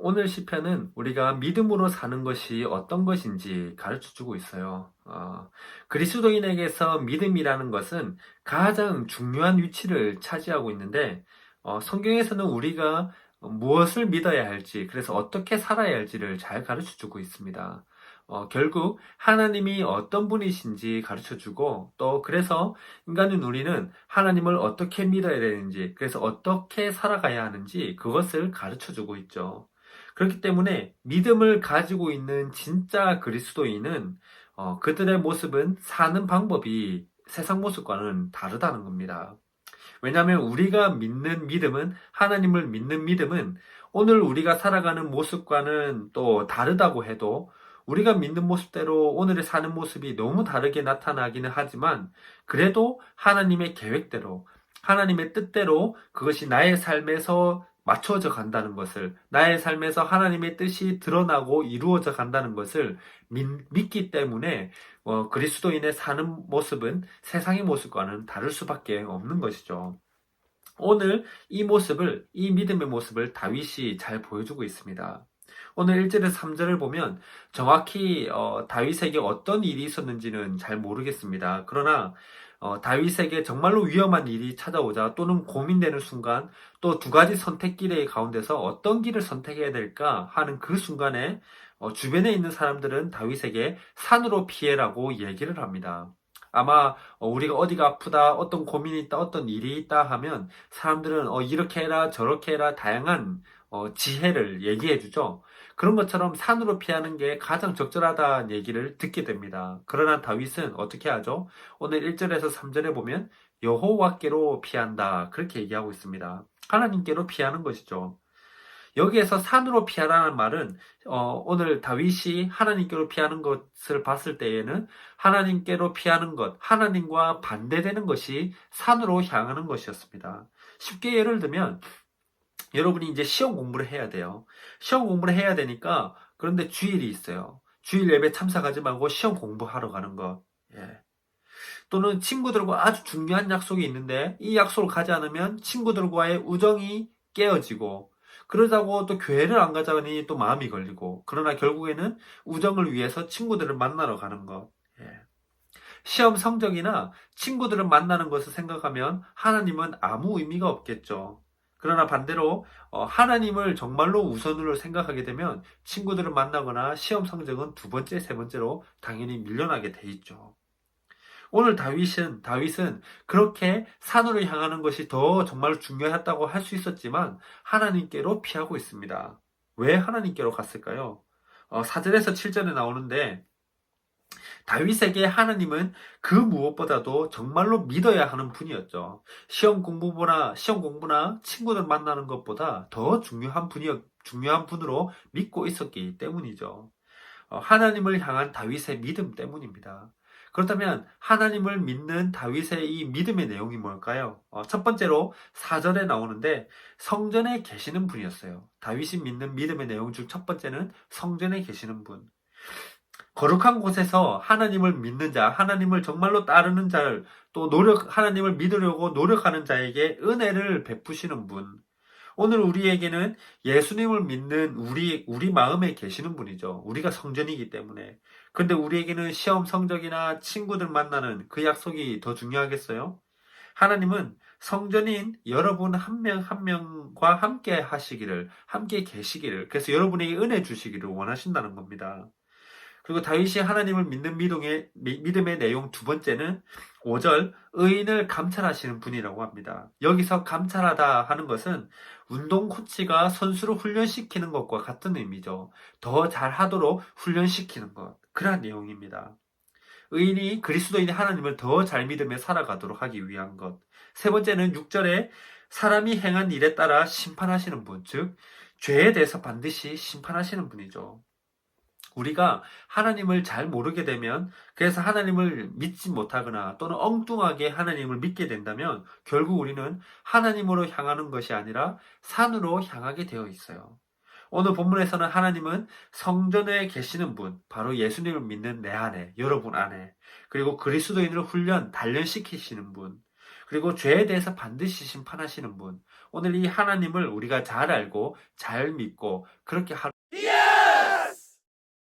오늘 시편은 우리가 믿음으로 사는 것이 어떤 것인지 가르쳐 주고 있어요. 그리스도인에게서 믿음이라는 것은 가장 중요한 위치를 차지하고 있는데, 성경에서는 우리가 무엇을 믿어야 할지, 그래서 어떻게 살아야 할지를 잘 가르쳐 주고 있습니다. 결국 하나님이 어떤 분이신지 가르쳐 주고, 또 그래서 인간인 우리는 하나님을 어떻게 믿어야 되는지, 그래서 어떻게 살아가야 하는지 그것을 가르쳐 주고 있죠. 그렇기 때문에 믿음을 가지고 있는 진짜 그리스도인은 그들의 모습은 사는 방법이 세상 모습과는 다르다는 겁니다. 왜냐하면 우리가 믿는 믿음은 하나님을 믿는 믿음은 오늘 우리가 살아가는 모습과는 또 다르다고 해도 우리가 믿는 모습대로 오늘의 사는 모습이 너무 다르게 나타나기는 하지만 그래도 하나님의 계획대로 하나님의 뜻대로 그것이 나의 삶에서 맞춰져 간다는 것을 나의 삶에서 하나님의 뜻이 드러나고 이루어져 간다는 것을 믿기 때문에 그리스도인의 사는 모습은 세상의 모습과는 다를 수밖에 없는 것이죠. 오늘 이 믿음의 모습을 다윗이 잘 보여주고 있습니다. 오늘 1절에서 3절을 보면 정확히 다윗에게 어떤 일이 있었는지는 잘 모르겠습니다. 그러나 다윗에게 정말로 위험한 일이 찾아오자 또는 고민되는 순간 또 두 가지 선택길의 가운데서 어떤 길을 선택해야 될까 하는 그 순간에 주변에 있는 사람들은 다윗에게 산으로 피해라고 얘기를 합니다. 아마 우리가 어디가 아프다, 어떤 고민이 있다, 어떤 일이 있다 하면 사람들은 이렇게 해라, 저렇게 해라 다양한 지혜를 얘기해 주죠. 그런 것처럼 산으로 피하는 게 가장 적절하다는 얘기를 듣게 됩니다. 그러나 다윗은 어떻게 하죠? 오늘 1절에서 3절에 보면 여호와께로 피한다 그렇게 얘기하고 있습니다. 하나님께로 피하는 것이죠. 여기에서 산으로 피하라는 말은 오늘 다윗이 하나님께로 피하는 것을 봤을 때에는 하나님께로 피하는 것, 하나님과 반대되는 것이 산으로 향하는 것이었습니다. 쉽게 예를 들면 여러분이 이제 시험 공부를 해야 돼요. 시험 공부를 해야 되니까 그런데 주일이 있어요. 주일 예배 참석하지 말고 시험 공부하러 가는 것. 예. 또는 친구들과 아주 중요한 약속이 있는데 이 약속을 가지 않으면 친구들과의 우정이 깨어지고 그러자고 또 교회를 안 가자니 또 마음이 걸리고 그러나 결국에는 우정을 위해서 친구들을 만나러 가는 것. 예. 시험 성적이나 친구들을 만나는 것을 생각하면 하나님은 아무 의미가 없겠죠. 그러나 반대로 하나님을 정말로 우선으로 생각하게 되면 친구들을 만나거나 시험 성적은 두 번째, 세 번째로 당연히 밀려나게 돼 있죠. 오늘 다윗은 그렇게 산으로 향하는 것이 더 정말 중요했다고 할 수 있었지만 하나님께로 피하고 있습니다. 왜 하나님께로 갔을까요? 4절에서 7절에 나오는데 다윗에게 하나님은 그 무엇보다도 정말로 믿어야 하는 분이었죠. 시험 공부나 친구들 만나는 것보다 더 중요한 분으로 믿고 있었기 때문이죠. 하나님을 향한 다윗의 믿음 때문입니다. 그렇다면 하나님을 믿는 다윗의 이 믿음의 내용이 뭘까요? 첫 번째로 4절에 나오는데 성전에 계시는 분이었어요. 다윗이 믿는 믿음의 내용 중 첫 번째는 성전에 계시는 분. 거룩한 곳에서 하나님을 믿는 자, 하나님을 정말로 따르는 자를 또 하나님을 믿으려고 노력하는 자에게 은혜를 베푸시는 분. 오늘 우리에게는 예수님을 믿는 우리 마음에 계시는 분이죠. 우리가 성전이기 때문에. 근데 우리에게는 시험 성적이나 친구들 만나는 그 약속이 더 중요하겠어요? 하나님은 성전인 여러분 한 명 한 명과 함께 하시기를, 함께 계시기를, 그래서 여러분에게 은혜 주시기를 원하신다는 겁니다. 그리고 다윗이 하나님을 믿는 믿음의 내용 두 번째는 5절 의인을 감찰하시는 분이라고 합니다. 여기서 감찰하다 하는 것은 운동 코치가 선수를 훈련시키는 것과 같은 의미죠. 더 잘하도록 훈련시키는 것. 그러한 내용입니다. 그리스도인이 하나님을 더 잘 믿으며 살아가도록 하기 위한 것. 세 번째는 6절에 사람이 행한 일에 따라 심판하시는 분, 즉 죄에 대해서 반드시 심판하시는 분이죠. 우리가 하나님을 잘 모르게 되면 그래서 하나님을 믿지 못하거나 또는 엉뚱하게 하나님을 믿게 된다면 결국 우리는 하나님으로 향하는 것이 아니라 산으로 향하게 되어 있어요. 오늘 본문에서는 하나님은 성전에 계시는 분, 바로 예수님을 믿는 내 안에, 여러분 안에, 그리고 그리스도인을 단련시키시는 분, 그리고 죄에 대해서 반드시 심판하시는 분. 오늘 이 하나님을 우리가 잘 알고 잘 믿고 그렇게